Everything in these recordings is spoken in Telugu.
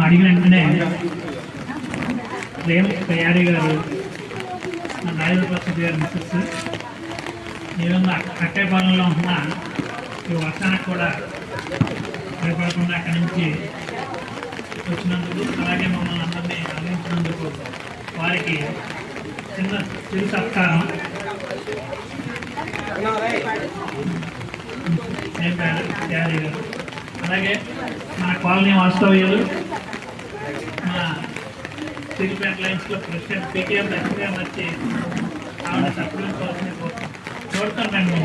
అడిగిన వెంటనే ప్రేమ్ తయారీ గారు, రాజేంద్ర ప్రసాద్ గారి మిస్సెస్ ఏదన్నా కట్టేపాలెంలో ఉన్న ఈ వర్షానికి కూడా భయపడకుండా అక్కడి నుంచి వచ్చినందుకు, అలాగే మమ్మల్ని అందరినీ అందించినందుకు వారికి చిన్న చిరు సత్కారం. తయారీ గారు, అలాగే మన కాలనీ వాస్తవ్యులు, మన సిరిపేట లైన్స్లో ప్రెసిడెంట్ పీకేఎం లక్ష్మి వచ్చి ఆవిడ సత్కరించుకోవాల్సిన కోరుతానండి.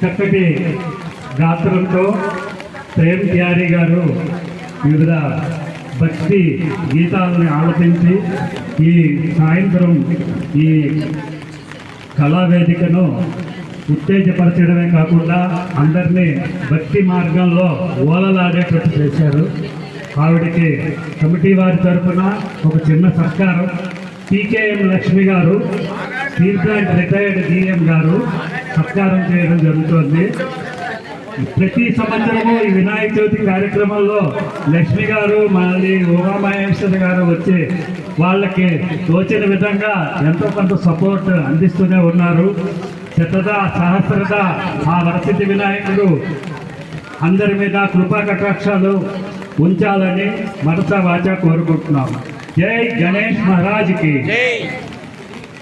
చక్కటి గాత్రంతో ప్రేమ్ తయారీ గారు వివిధ భక్తి గీతాలను ఆలపించి ఈ సాయంత్రం ఈ కళావేదికను ఉత్తేజపరచడమే కాకుండా అందరినీ భక్తి మార్గంలో ఓలలాడేటట్టు చేశారు. ఆవిడకి కమిటీ వారి తరఫున ఒక చిన్న సత్కారం. పీకేఎం లక్ష్మి గారు, స్టీల్ ప్లాంట్ రిటైర్డ్ జీఎం గారు సత్కారం చేయడం జరుగుతుంది. ప్రతి సంవత్సరము ఈ వినాయక చవితి కార్యక్రమంలో లక్ష్మి గారు, మళ్ళీ ఉమామహేశ్వరి గారు వచ్చి వాళ్ళకి తోచిన విధంగా ఎంతో కొంత సపోర్ట్ అందిస్తూనే ఉన్నారు. శతద సహస్రద ఆ వరసిద్ధి వినాయకుడు అందరి మీద కృపా కటాక్షాలు ఉంచాలని మనసా వాచా కోరుకుంటున్నాం. జై గణేష్ మహారాజ్కి.